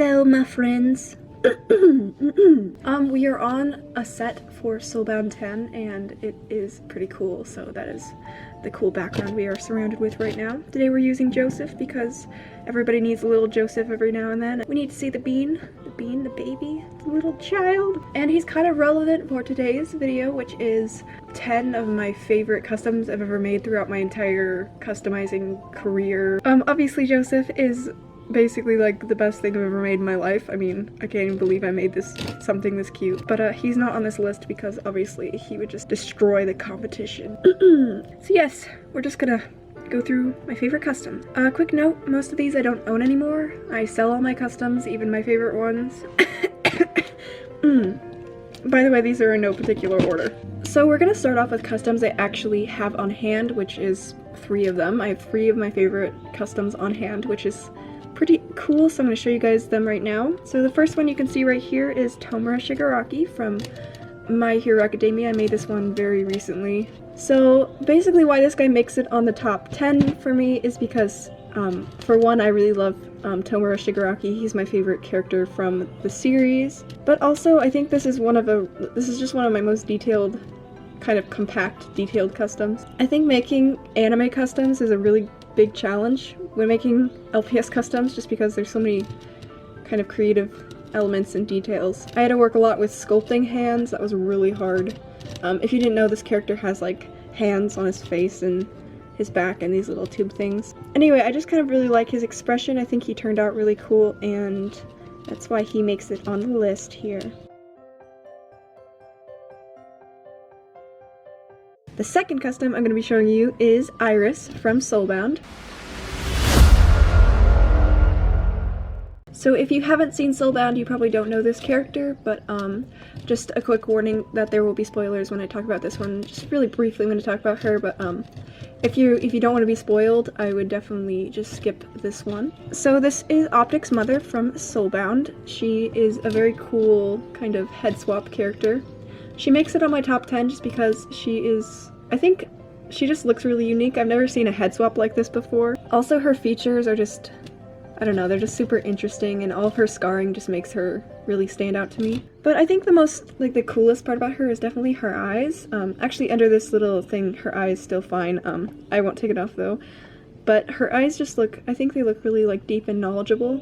Hello, my friends. We are on a set for SoulBound 10, and it is pretty cool, so that is the cool background we are surrounded with right now. Today we're using Joseph because everybody needs a little Joseph every now and then. We need to see the bean, the baby, the little child. And he's kind of relevant for today's video, which is 10 of my favorite customs I've ever made throughout my entire customizing career. Obviously Joseph is basically like the best thing I've ever made in my life. I mean, I can't even believe I made something this cute. But he's not on this list because obviously he would just destroy the competition. So yes, we're just gonna go through my favorite customs. Quick note, most of these I don't own anymore. I sell all my customs, even my favorite ones. By the way, these are in no particular order. So we're gonna start off with customs I actually have on hand, which is 3 of them. I have 3 of my favorite customs on hand, which is pretty cool, so I'm going to show you guys them right now. So the first one you can see right here is Tomura Shigaraki from My Hero Academia. I made this one very recently. So basically why this guy makes it on the top 10 for me is because, for one, I really love Tomura Shigaraki. He's my favorite character from the series. But also, I think this is just one of my most detailed, kind of compact, detailed customs. I think making anime customs is a really big challenge when making LPS customs, just because there's so many kind of creative elements and details. I had to work a lot with sculpting hands. That was really hard. If you didn't know, this character has like hands on his face and his back and these little tube things. Anyway, I just kind of really like his expression. I think he turned out really cool, and that's why he makes it on the list here. The second custom I'm going to be showing you is Aries from SoulBound. So if you haven't seen SoulBound, you probably don't know this character, but just a quick warning that there will be spoilers when I talk about this one. Just really briefly I'm going to talk about her, but if you don't want to be spoiled, I would definitely just skip this one. So this is Optic's mother from SoulBound. She is a very cool kind of head swap character. She makes it on my top 10 just because I think she just looks really unique. I've never seen a head swap like this before. Also, her features are just, I don't know, they're just super interesting, and all of her scarring just makes her really stand out to me. But I think the coolest part about her is definitely her eyes. Actually, under this little thing, her eye is still fine. I won't take it off though. But her eyes just I think they look really like deep and knowledgeable,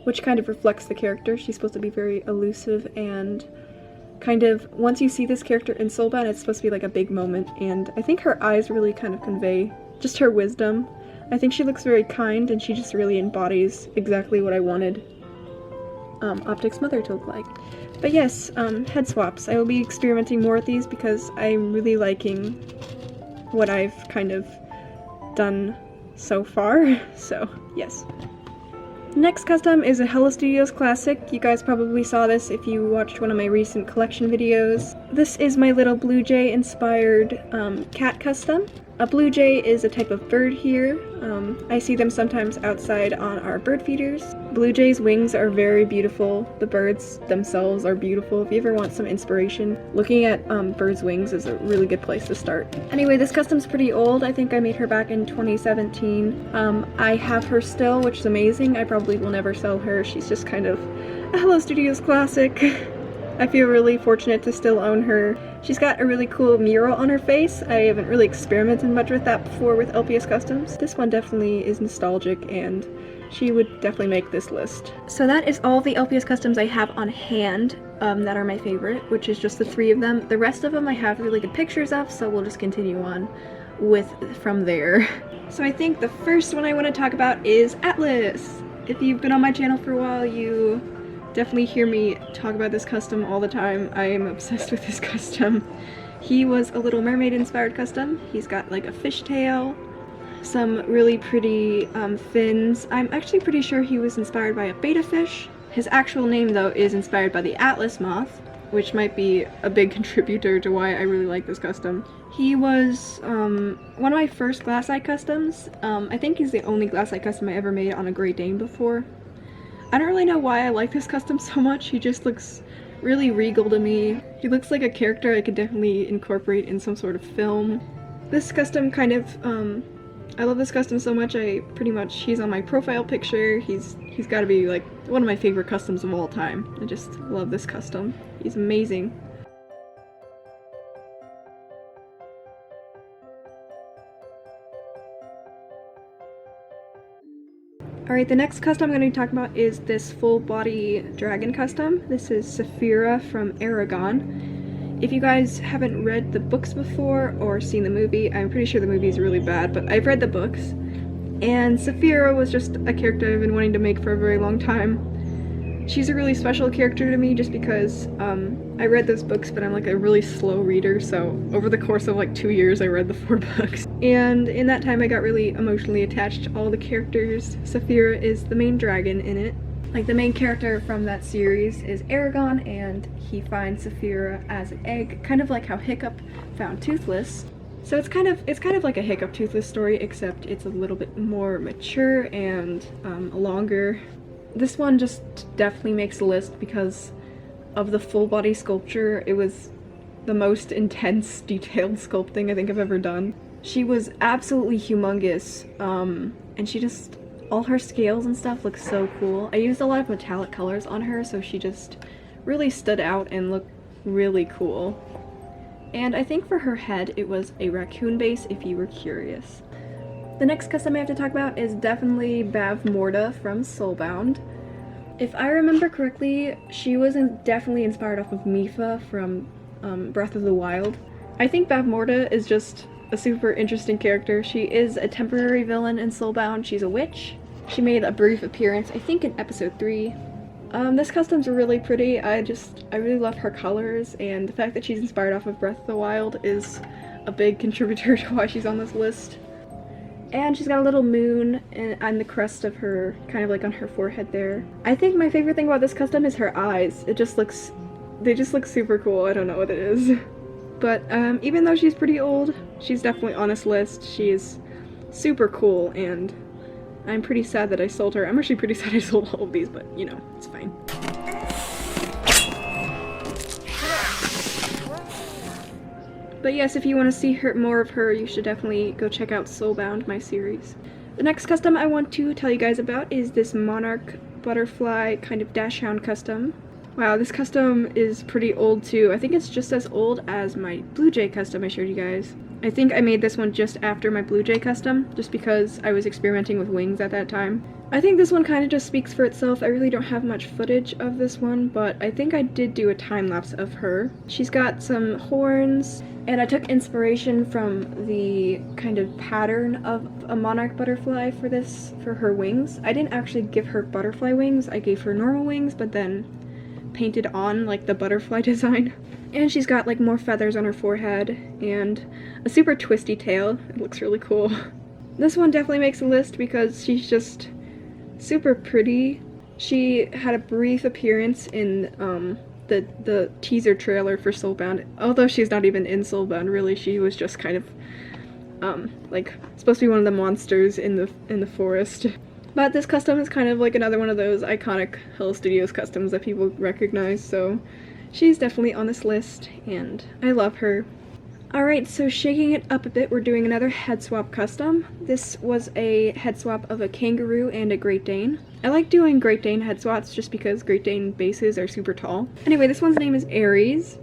which kind of reflects the character. She's supposed to be very elusive, and kind of, once you see this character in SoulBound, it's supposed to be like a big moment, and I think her eyes really kind of convey just her wisdom. I think she looks very kind, and she just really embodies exactly what I wanted Optic's mother to look like. But yes, head swaps. I will be experimenting more with these because I'm really liking what I've kind of done so far, so yes. Next custom is a Hello Studios classic. You guys probably saw this if you watched one of my recent collection videos. This is my little Bluejay inspired cat custom. A Bluejay is a type of bird here. I see them sometimes outside on our bird feeders. Bluejay's wings are very beautiful. The birds themselves are beautiful. If you ever want some inspiration, looking at birds' wings is a really good place to start. Anyway, this custom's pretty old. I think I made her back in 2017. I have her still, which is amazing. I probably will never sell her. She's just kind of a Hello Studios classic. I feel really fortunate to still own her. She's got a really cool mural on her face. I haven't really experimented much with that before with LPS customs. This one definitely is nostalgic, and she would definitely make this list. So that is all the LPS customs I have on hand that are my favorite, which is just the 3 of them. The rest of them I have really good pictures of, so we'll just continue on from there. So I think the first one I want to talk about is Atlas. If you've been on my channel for a while, you definitely hear me talk about this custom all the time. I am obsessed with this custom. He was a Little Mermaid inspired custom. He's got like a fishtail, some really pretty fins. I'm actually pretty sure he was inspired by a betta fish. His actual name though is inspired by the Atlas moth, which might be a big contributor to why I really like this custom. He was one of my first glass eye customs. I think he's the only glass eye custom I ever made on a Great Dane before. I don't really know why I like this custom so much. He just looks really regal to me. He looks like a character I could definitely incorporate in some sort of film. This custom kind of I love this custom so much, he's on my profile picture. He's gotta be like one of my favorite customs of all time. I just love this custom. He's amazing. Alright, the next custom I'm going to be talking about is this full body dragon custom. This is Saphira from Eragon. If you guys haven't read the books before or seen the movie, I'm pretty sure the movie is really bad, but I've read the books. And Saphira was just a character I've been wanting to make for a very long time. She's a really special character to me just because I read those books, but I'm like a really slow reader, so over the course of like 2 years I read the 4 books. And in that time I got really emotionally attached to all the characters. Saphira is the main dragon in it. Like, the main character from that series is Eragon, and he finds Saphira as an egg, kind of like how Hiccup found Toothless. So it's kind of like a Hiccup Toothless story, except it's a little bit more mature and longer. This one just definitely makes the list because of the full body sculpture. It was the most intense, detailed sculpting I think I've ever done. She was absolutely humongous, and she just, all her scales and stuff look so cool. I used a lot of metallic colors on her, so she just really stood out and looked really cool. And I think for her head, it was a raccoon base, if you were curious. The next custom I have to talk about is definitely Bavmorda from SoulBound. If I remember correctly, she was definitely inspired off of Mipha from Breath of the Wild. I think Bavmorda is just a super interesting character. She is a temporary villain in SoulBound. She's a witch. She made a brief appearance, I think in episode 3. This custom's really pretty. I really love her colors, and the fact that she's inspired off of Breath of the Wild is a big contributor to why she's on this list. And she's got a little moon on the crest of her, kind of like on her forehead there. I think my favorite thing about this custom is her eyes. They just look super cool. I don't know what it is. But even though she's pretty old, she's definitely on this list. She is super cool, and I'm pretty sad that I sold her. I'm actually pretty sad I sold all of these, but you know, it's fine. But yes, if you want to see more of her, you should definitely go check out SoulBound, my series. The next custom I want to tell you guys about is this Monarch butterfly kind of dachshund custom. Wow, this custom is pretty old too. I think it's just as old as my Bluejay custom I showed you guys. I think I made this one just after my Bluejay custom, just because I was experimenting with wings at that time. I think this one kind of just speaks for itself. I really don't have much footage of this one, but I think I did do a time-lapse of her. She's got some horns, and I took inspiration from the kind of pattern of a monarch butterfly for her wings. I didn't actually give her butterfly wings, I gave her normal wings, but then painted on like the butterfly design. And she's got like more feathers on her forehead and a super twisty tail. It looks really cool. This one definitely makes a list because she's just super pretty. She had a brief appearance in the teaser trailer for SoulBound. Although she's not even in SoulBound, really. She was just kind of like supposed to be one of the monsters in the forest. But this custom is kind of like another one of those iconic Hello Studios customs that people recognize, so she's definitely on this list, and I love her. Alright, so shaking it up a bit, we're doing another head swap custom. This was a head swap of a kangaroo and a Great Dane. I like doing Great Dane head swaps just because Great Dane bases are super tall. Anyway, this one's name is Aries.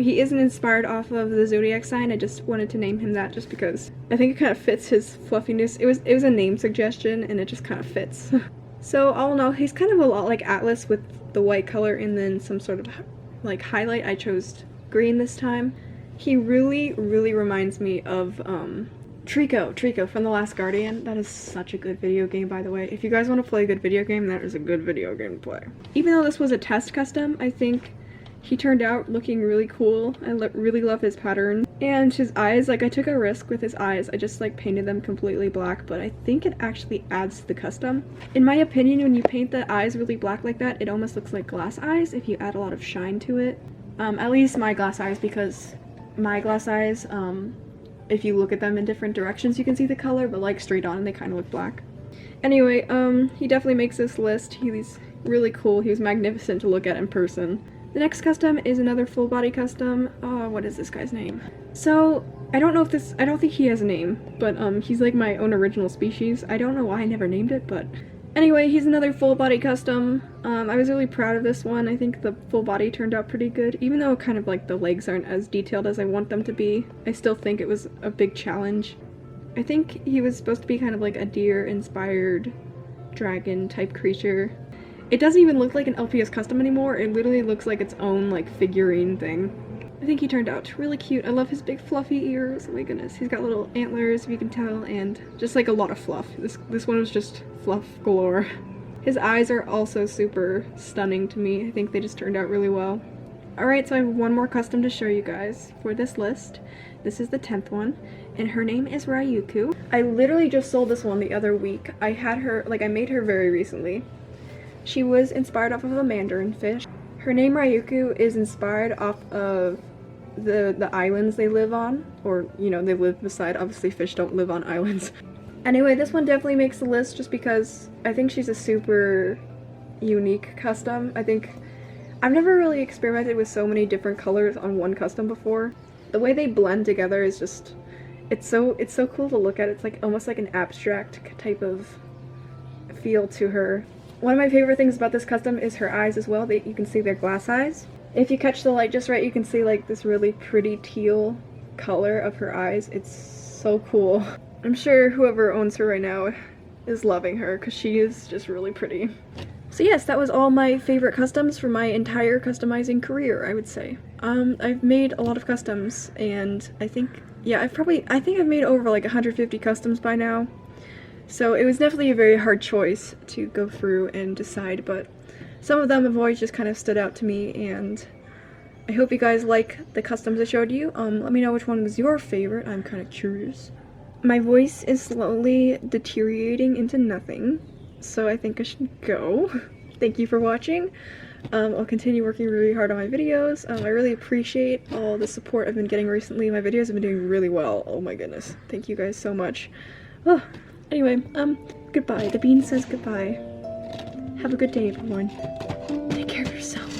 He isn't inspired off of the zodiac sign. I just wanted to name him that just because I think it kind of fits his fluffiness. It was a name suggestion, and it just kind of fits. So all in all, he's kind of a lot like Atlas with the white color and then some sort of like highlight. I chose green this time. He really reminds me of Trico from The Last Guardian. That is such a good video game, by the way. If you guys want to play a good video game, that is a good video game to play. Even though this was a test custom, I think he turned out looking really cool. I really love his pattern. And his eyes, like I took a risk with his eyes. I just like painted them completely black, but I think it actually adds to the custom. In my opinion, when you paint the eyes really black like that, it almost looks like glass eyes if you add a lot of shine to it. At least my glass eyes, because my glass eyes, if you look at them in different directions, you can see the color, but like straight on, they kind of look black. Anyway, he definitely makes this list. He's really cool. He was magnificent to look at in person. The next custom is another full body custom. Oh, what is this guy's name? So, I don't think he has a name, but he's like my own original species. I don't know why I never named it, but anyway, he's another full body custom. I was really proud of this one. I think the full body turned out pretty good, even though kind of like the legs aren't as detailed as I want them to be. I still think it was a big challenge. I think he was supposed to be kind of like a deer-inspired dragon type creature. It doesn't even look like an LPS custom anymore. It literally looks like its own like figurine thing. I think he turned out really cute. I love his big fluffy ears. Oh my goodness. He's got little antlers, if you can tell, and just like a lot of fluff. This one was just fluff galore. His eyes are also super stunning to me. I think they just turned out really well. Alright, so I have one more custom to show you guys for this list. This is the 10th one, and her name is Ryuku. I literally just sold this one the other week. I had her, like I made her very recently. She was inspired off of a mandarin fish. Her name Ryuku is inspired off of the islands they live on, or you know, they live beside. Obviously fish don't live on islands. Anyway, this one definitely makes the list just because I think she's a super unique custom. I think I've never really experimented with so many different colors on one custom before. The way they blend together is just, it's so cool to look at. It's like almost like an abstract type of feel to her. One of my favorite things about this custom is her eyes as well. You can see they're glass eyes. If you catch the light just right, you can see like this really pretty teal color of her eyes. It's so cool. I'm sure whoever owns her right now is loving her because she is just really pretty. So yes, that was all my favorite customs for my entire customizing career, I would say. I've made a lot of customs, and I think I've made over like 150 customs by now. So it was definitely a very hard choice to go through and decide, but some of them have always just kind of stood out to me, and I hope you guys like the customs I showed you. Let me know which one was your favorite. I'm kind of curious. My voice is slowly deteriorating into nothing, so I think I should go. Thank you for watching. I'll continue working really hard on my videos. I really appreciate all the support I've been getting recently. My videos have been doing really well. Oh my goodness. Thank you guys so much. Oh, anyway, goodbye. The bean says goodbye. Have a good day, everyone. Take care of yourself.